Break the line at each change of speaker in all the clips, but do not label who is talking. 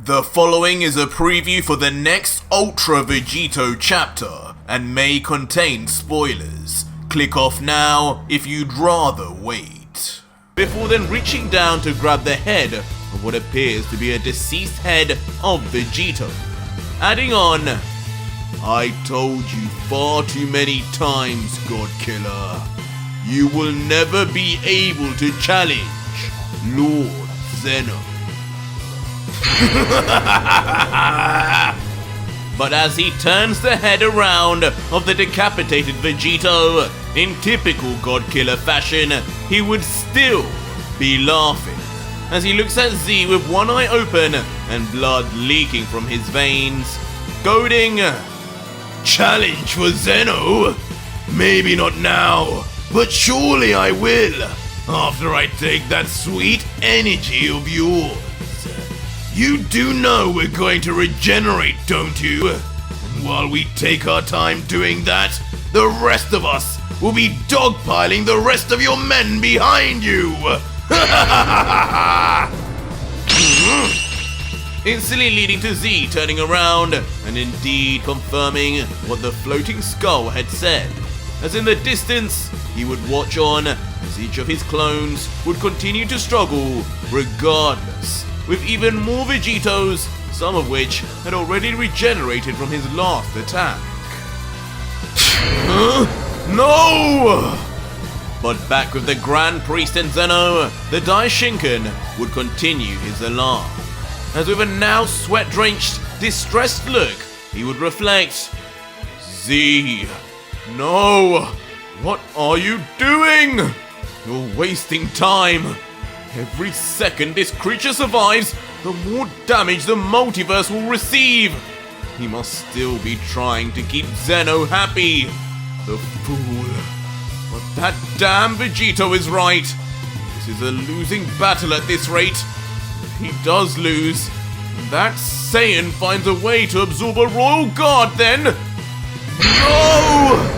The following is a preview for the next Ultra Vegito chapter and may contain spoilers. Click off now if you'd rather wait. Before then reaching down to grab the head of what appears to be a deceased head of Vegito. Adding on, "I told you far too many times, Godkiller. You will never be able to challenge Lord Zeno." But as he turns the head around of the decapitated Vegito, in typical Godkiller fashion, he would still be laughing as he looks at Z with one eye open and blood leaking from his veins, goading, "Challenge for Zeno? Maybe not now, but surely I will, after I take that sweet energy of yours. You do know we're going to regenerate, don't you? And while we take our time doing that, the rest of us will be dogpiling the rest of your men behind you." Instantly leading to Z turning around and indeed confirming what the floating skull had said, as in the distance he would watch on as each of his clones would continue to struggle regardless, with even more Vegitos, some of which had already regenerated from his last attack. No! But back with the Grand Priest and Zeno, the Daishinkan would continue his alarm, as with a now sweat-drenched, distressed look, he would reflect, "Z, no! What are you doing? You're wasting time. Every second this creature survives, the more damage the multiverse will receive. He must still be trying to keep Zeno happy. The fool. But that damn Vegito is right. This is a losing battle at this rate. If he does lose, that Saiyan finds a way to absorb a royal guard then. No!"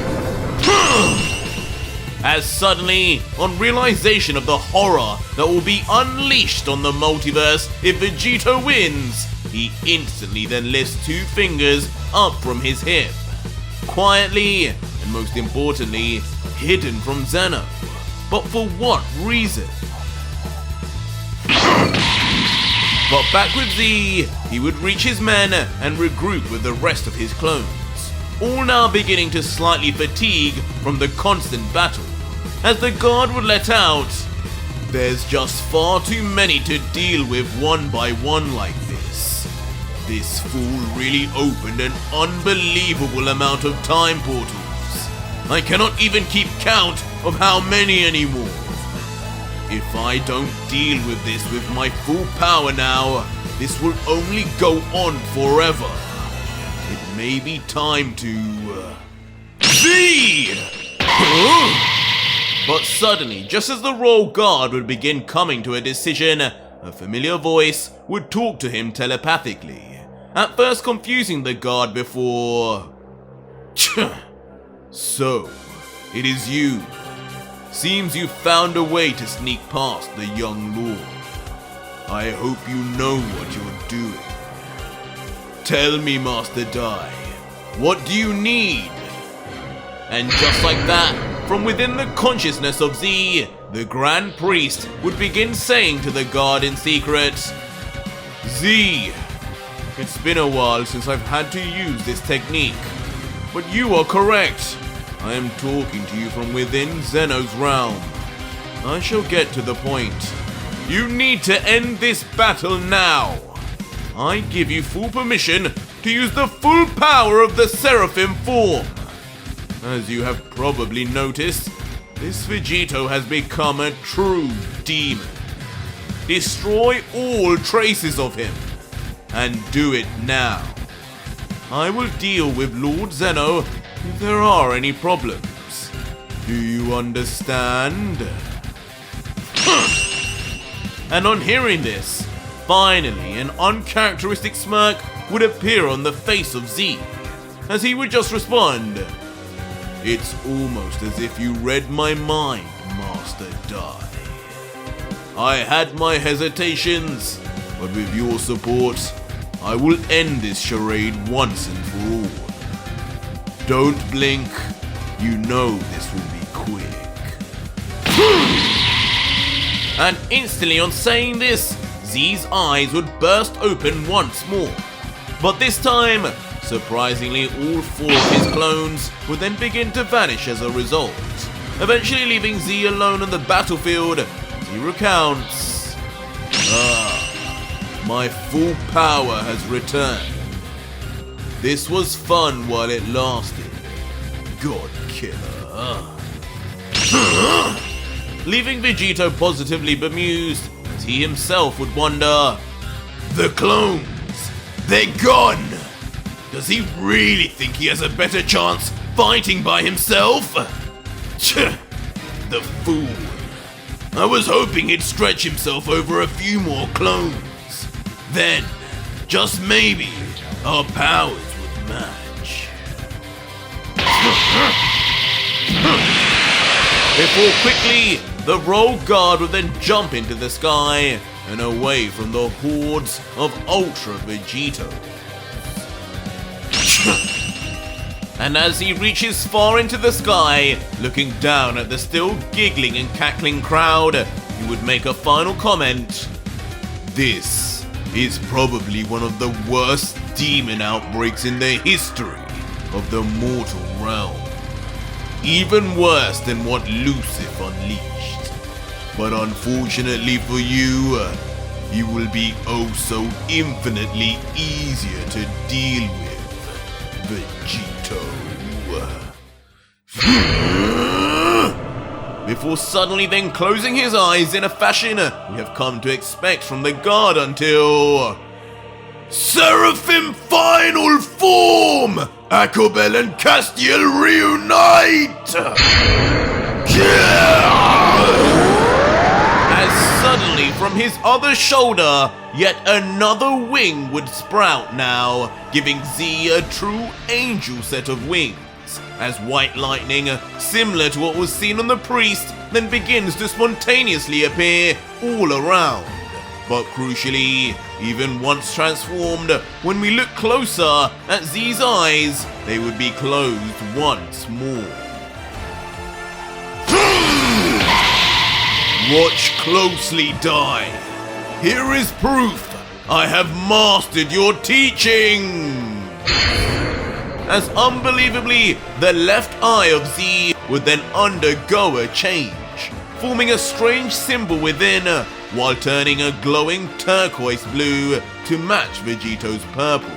As suddenly, on realization of the horror that will be unleashed on the multiverse if Vegito wins, he instantly then lifts two fingers up from his hip, quietly and most importantly, hidden from Zeno. But for what reason? But back with Z, he would reach his men and regroup with the rest of his clones, all now beginning to slightly fatigue from the constant battle, as the guard would let out, "There's just far too many to deal with one by one like this. This fool really opened an unbelievable amount of time portals. I cannot even keep count of how many anymore. If I don't deal with this with my full power now, this will only go on forever. It may be time to... Z!" But suddenly, just as the royal guard would begin coming to a decision, a familiar voice would talk to him telepathically, at first confusing the guard before... "So, it is you. Seems you found a way to sneak past the young lord. I hope you know what you're doing. Tell me, Master Dai, what do you need?" And just like that, from within the consciousness of Z, the Grand Priest would begin saying to the guard in secret, "Z, it's been a while since I've had to use this technique, but you are correct. I am talking to you from within Zeno's realm. I shall get to the point. You need to end this battle now. I give you full permission to use the full power of the Seraphim form. As you have probably noticed, this Vegito has become a true demon. Destroy all traces of him, and do it now. I will deal with Lord Zeno if there are any problems. Do you understand?" And on hearing this, finally an uncharacteristic smirk would appear on the face of Z, as he would just respond, "It's almost as if you read my mind, Master Dai. I had my hesitations, but with your support, I will end this charade once and for all. Don't blink, you know this will be quick.
And instantly on saying this, Z's eyes would burst open once more. But this time, surprisingly, all 4 of his clones would then begin to vanish as a result, eventually leaving Z alone on the battlefield as he recounts,
my full power has returned. This was fun while it lasted. God killer.
Leaving Vegito positively bemused as he himself would wonder,
The clones, they're gone. Does he really think he has a better chance fighting by himself? The fool. I was hoping he'd stretch himself over a few more clones. Then, just maybe, our powers would match.
Before quickly, the rogue guard would then jump into the sky and away from the hordes of Ultra Vegito. And as he reaches far into the sky, looking down at the still giggling and cackling crowd, he would make a final comment.
This is probably one of the worst demon outbreaks in the history of the mortal realm. Even worse than what Lucifer unleashed. But unfortunately for you, you will be oh so infinitely easier to deal with, Vegito.
Before suddenly then closing his eyes in a fashion we have come to expect from the guard until...
Seraphim final form! Akobel and Castiel reunite!
As suddenly from his other shoulder, yet another wing would sprout now, giving Z a true angel set of wings, as white lightning, similar to what was seen on the priest, then begins to spontaneously appear all around. But crucially, even once transformed, when we look closer at Z's eyes, they would be closed once more.
Watch closely, Die. Here is proof I have mastered your teaching.
As unbelievably, the left eye of Z would then undergo a change, forming a strange symbol within, while turning a glowing turquoise blue to match Vegito's purple.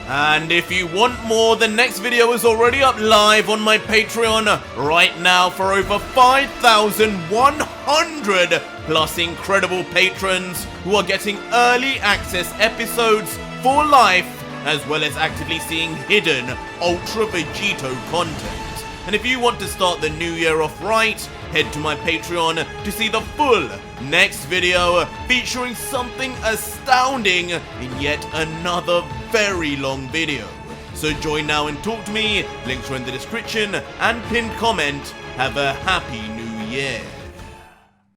And if you want more, the next video is already up live on my Patreon right now for over 5,100 plus incredible patrons who are getting early access episodes for life, as well as actively seeing hidden Ultra Vegito content. And if you want to start the new year off right, head to my Patreon to see the full next video featuring something astounding in yet another very long video. So join now and talk to me, links are in the description and pinned comment. Have a happy new year.